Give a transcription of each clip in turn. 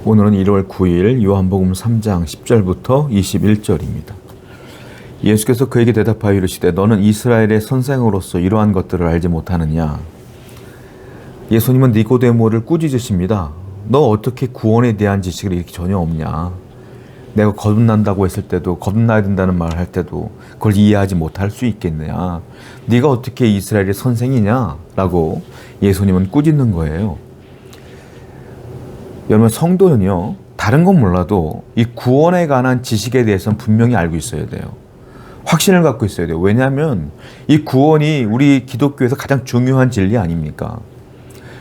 오늘은 1월 9일 요한복음 3장 10절부터 21절입니다. 예수께서 그에게 대답하여 이르시되 너는 이스라엘의 선생으로서 이러한 것들을 알지 못하느냐. 예수님은 니고데모를 꾸짖으십니다. 너 어떻게 구원에 대한 지식이 이렇게 전혀 없냐. 내가 거듭난다고 했을 때도, 거듭나야 된다는 말을 할 때도 그걸 이해하지 못할 수 있겠느냐. 네가 어떻게 이스라엘의 선생이냐 라고 예수님은 꾸짖는 거예요. 여러분, 성도는요, 다른 건 몰라도 이 구원에 관한 지식에 대해서는 분명히 알고 있어야 돼요. 확신을 갖고 있어야 돼요. 왜냐하면 이 구원이 우리 기독교에서 가장 중요한 진리 아닙니까?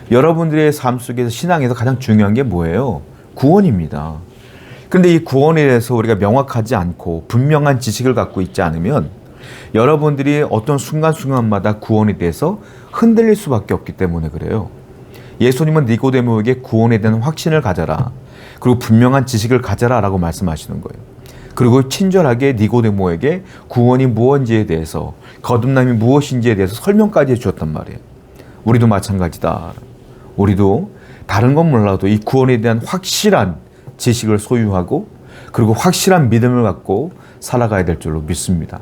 여러분들의 삶 속에서, 신앙에서 가장 중요한 게 뭐예요? 구원입니다. 그런데 이 구원에 대해서 우리가 명확하지 않고 분명한 지식을 갖고 있지 않으면 여러분들이 어떤 순간순간마다 구원에 대해서 흔들릴 수밖에 없기 때문에 그래요. 예수님은 니고데모에게 구원에 대한 확신을 가져라, 그리고 분명한 지식을 가져라 라고 말씀하시는 거예요. 그리고 친절하게 니고데모에게 구원이 무엇인지에 대해서, 거듭남이 무엇인지에 대해서 설명까지 해주었단 말이에요. 우리도 마찬가지다. 우리도 다른 건 몰라도 이 구원에 대한 확실한 지식을 소유하고, 그리고 확실한 믿음을 갖고 살아가야 될 줄로 믿습니다.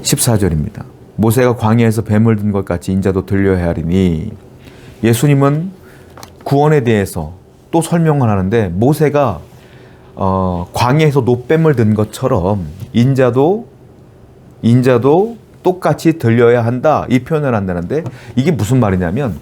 14절입니다. 모세가 광야에서 뱀을 든 것 같이 인자도 들려야 하리니. 예수님은 구원에 대해서 또 설명을 하는데, 모세가 광야에서 노뱀을 든 것처럼 인자도 똑같이 들려야 한다, 이 표현을 한다는데, 이게 무슨 말이냐면,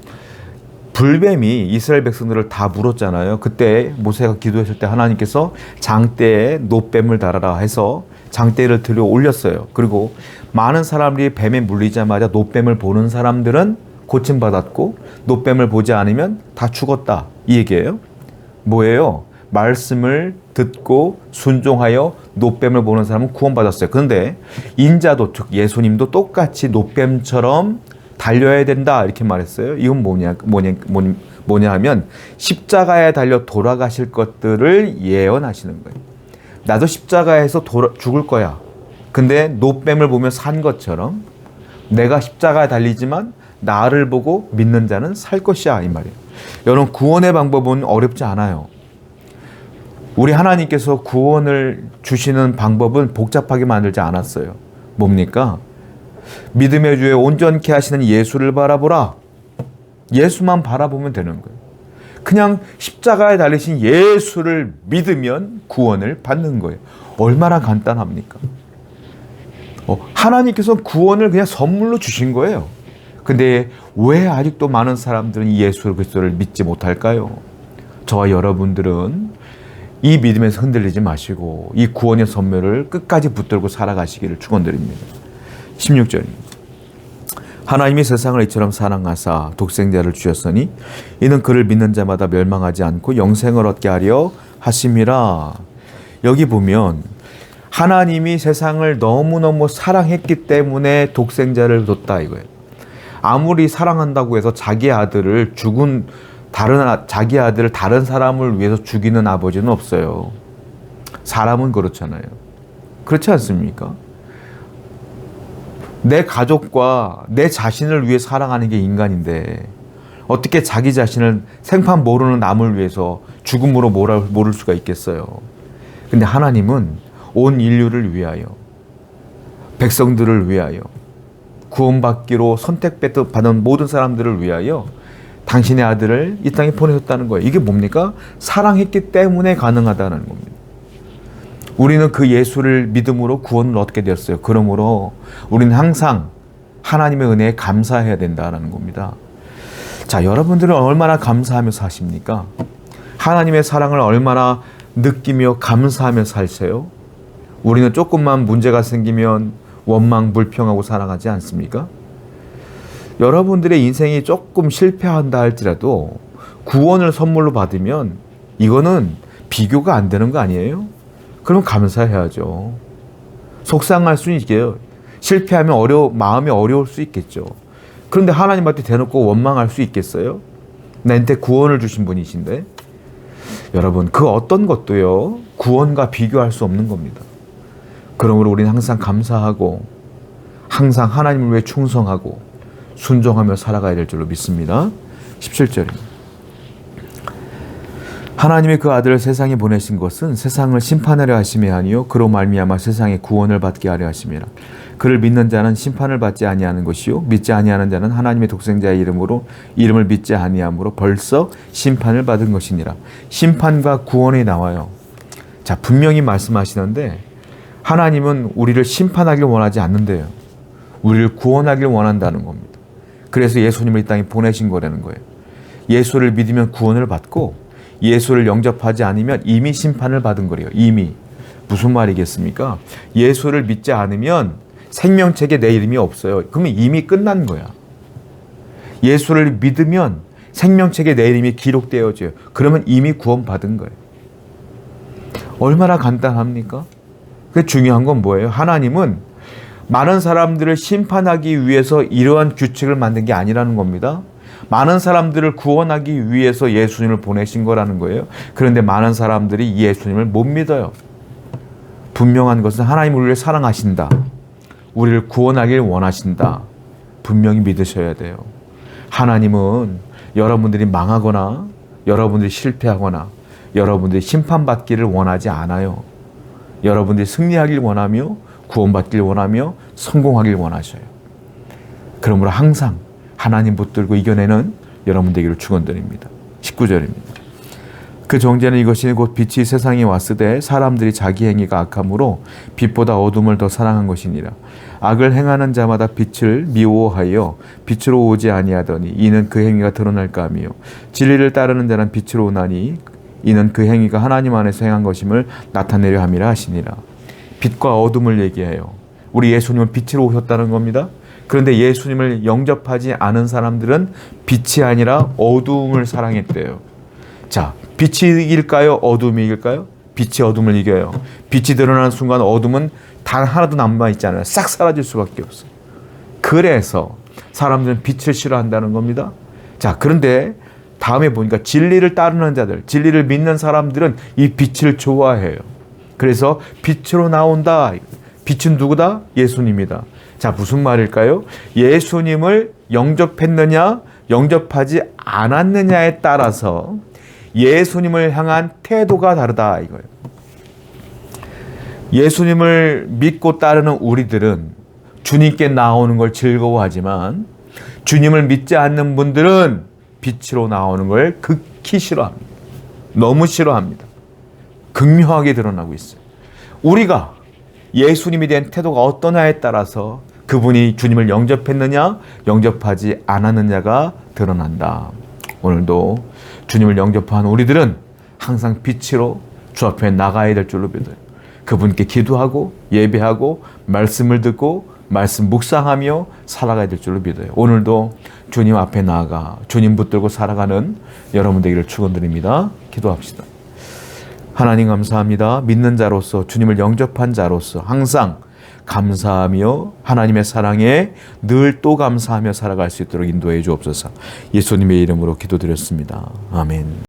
불뱀이 이스라엘 백성들을 다 물었잖아요. 그때 모세가 기도했을 때 하나님께서 장대에 노뱀을 달아라 해서 장대를 들여 올렸어요. 그리고 많은 사람들이 뱀에 물리자마자 노뱀을 보는 사람들은 고침받았고, 노뱀을 보지 않으면 다 죽었다, 이 얘기예요. 뭐예요? 말씀을 듣고 순종하여 노뱀을 보는 사람은 구원받았어요. 그런데 인자도, 즉 예수님도 똑같이 노뱀처럼 달려야 된다, 이렇게 말했어요. 이건 뭐냐 하면 십자가에 달려 돌아가실 것들을 예언하시는 거예요. 나도 십자가에서 죽을 거야. 근데 노뱀을 보며 산 것처럼 내가 십자가에 달리지만 나를 보고 믿는 자는 살 것이야, 이 말이에요. 여러분, 구원의 방법은 어렵지 않아요. 우리 하나님께서 구원을 주시는 방법은 복잡하게 만들지 않았어요. 뭡니까? 믿음의 주에 온전케 하시는 예수를 바라보라. 예수만 바라보면 되는 거예요. 그냥 십자가에 달리신 예수를 믿으면 구원을 받는 거예요. 얼마나 간단합니까? 하나님께서 구원을 그냥 선물로 주신 거예요. 근데 왜 아직도 많은 사람들은 이 예수 그리스도를 믿지 못할까요? 저와 여러분들은 이 믿음에서 흔들리지 마시고 이 구원의 선물을 끝까지 붙들고 살아가시기를 축원드립니다. 16절입니다. 하나님이 세상을 이처럼 사랑하사 독생자를 주셨으니 이는 그를 믿는 자마다 멸망하지 않고 영생을 얻게 하려 하심이라. 여기 보면 하나님이 세상을 너무너무 사랑했기 때문에 독생자를 뒀다, 이거예요. 아무리 사랑한다고 해서 자기 아들을 다른 사람을 위해서 죽이는 아버지는 없어요. 사람은 그렇잖아요. 그렇지 않습니까? 내 가족과 내 자신을 위해 사랑하는 게 인간인데 어떻게 자기 자신을, 생판 모르는 남을 위해서 죽음으로 몰을 수가 있겠어요. 근데 하나님은 온 인류를 위하여, 백성들을 위하여, 구원받기로 선택받은 모든 사람들을 위하여 당신의 아들을 이 땅에 보내셨다는 거예요. 이게 뭡니까? 사랑했기 때문에 가능하다는 겁니다. 우리는 그 예수를 믿음으로 구원을 얻게 되었어요. 그러므로 우리는 항상 하나님의 은혜에 감사해야 된다는 겁니다. 자, 여러분들은 얼마나 감사하며 사십니까? 하나님의 사랑을 얼마나 느끼며 감사하며 살세요? 우리는 조금만 문제가 생기면 원망, 불평하고 살아가지 않습니까? 여러분들의 인생이 조금 실패한다 할지라도 구원을 선물로 받으면 이거는 비교가 안 되는 거 아니에요? 그럼 감사해야죠. 속상할 수는 있게요. 실패하면 마음이 어려울 수 있겠죠. 그런데 하나님한테 대놓고 원망할 수 있겠어요? 나한테 구원을 주신 분이신데. 여러분, 그 어떤 것도요, 구원과 비교할 수 없는 겁니다. 그러므로 우리는 항상 감사하고 항상 하나님을 위해 충성하고 순종하며 살아가야 될 줄로 믿습니다. 17절입니다. 하나님이 그 아들을 세상에 보내신 것은 세상을 심판하려 하심이 아니요 그로 말미암아 세상에 구원을 받게 하려 하심이라. 그를 믿는 자는 심판을 받지 아니하는 것이요 믿지 아니하는 자는 하나님의 독생자의 이름을 믿지 아니함으로 벌써 심판을 받은 것이니라. 심판과 구원이 나와요. 자, 분명히 말씀하시는데 하나님은 우리를 심판하길 원하지 않는데요. 우리를 구원하길 원한다는 겁니다. 그래서 예수님을 이 땅에 보내신 거라는 거예요. 예수를 믿으면 구원을 받고 예수를 영접하지 않으면 이미 심판을 받은 거래요. 이미. 무슨 말이겠습니까? 예수를 믿지 않으면 생명책에 내 이름이 없어요. 그러면 이미 끝난 거야. 예수를 믿으면 생명책에 내 이름이 기록되어져요. 그러면 이미 구원받은 거예요. 얼마나 간단합니까? 그 중요한 건 뭐예요? 하나님은 많은 사람들을 심판하기 위해서 이러한 규칙을 만든 게 아니라는 겁니다. 많은 사람들을 구원하기 위해서 예수님을 보내신 거라는 거예요. 그런데 많은 사람들이 예수님을 못 믿어요. 분명한 것은 하나님 우리를 사랑하신다. 우리를 구원하길 원하신다. 분명히 믿으셔야 돼요. 하나님은 여러분들이 망하거나 여러분들이 실패하거나 여러분들이 심판받기를 원하지 않아요. 여러분들이 승리하길 원하며 구원받길 원하며 성공하길 원하셔요. 그러므로 항상 하나님 붙들고 이겨내는 여러분 되기를 축원드립니다. 19절입니다. 그 정죄는 이것이 곧 빛이 세상에 왔으되 사람들이 자기 행위가 악함으로 빛보다 어둠을 더 사랑한 것이니라. 악을 행하는 자마다 빛을 미워하여 빛으로 오지 아니하더니 이는 그 행위가 드러날까 하며 진리를 따르는 자는 빛으로 오나니 이는 그 행위가 하나님 안에서 행한 것임을 나타내려 함이라 하시니라. 빛과 어둠을 얘기해요. 우리 예수님은 빛으로 오셨다는 겁니다. 그런데 예수님을 영접하지 않은 사람들은 빛이 아니라 어둠을 사랑했대요. 자, 빛이 이길까요? 어둠이 이길까요? 빛이 어둠을 이겨요. 빛이 드러나는 순간 어둠은 단 하나도 남아있지 않아요. 싹 사라질 수밖에 없어요. 그래서 사람들은 빛을 싫어한다는 겁니다. 자, 그런데 다음에 보니까 진리를 따르는 자들, 진리를 믿는 사람들은 이 빛을 좋아해요. 그래서 빛으로 나온다. 빛은 누구다? 예수님이다. 자, 무슨 말일까요? 예수님을 영접했느냐, 영접하지 않았느냐에 따라서 예수님을 향한 태도가 다르다 이거예요. 예수님을 믿고 따르는 우리들은 주님께 나오는 걸 즐거워하지만 주님을 믿지 않는 분들은 빛으로 나오는 걸 극히 싫어합니다. 너무 싫어합니다. 극명하게 드러나고 있어요. 우리가 예수님에 대한 태도가 어떠냐에 따라서 그분이 주님을 영접했느냐, 영접하지 않았느냐가 드러난다. 오늘도 주님을 영접한 우리들은 항상 빛으로 주 앞에 나가야 될 줄로 믿어요. 그분께 기도하고 예배하고 말씀을 듣고 말씀 묵상하며 살아가야 될 줄로 믿어요. 오늘도 주님 앞에 나아가 주님 붙들고 살아가는 여러분 되기를 축원드립니다. 기도합시다. 하나님 감사합니다. 믿는 자로서 주님을 영접한 자로서 항상 감사하며 하나님의 사랑에 늘 또 감사하며 살아갈 수 있도록 인도해 주옵소서. 예수님의 이름으로 기도드렸습니다. 아멘.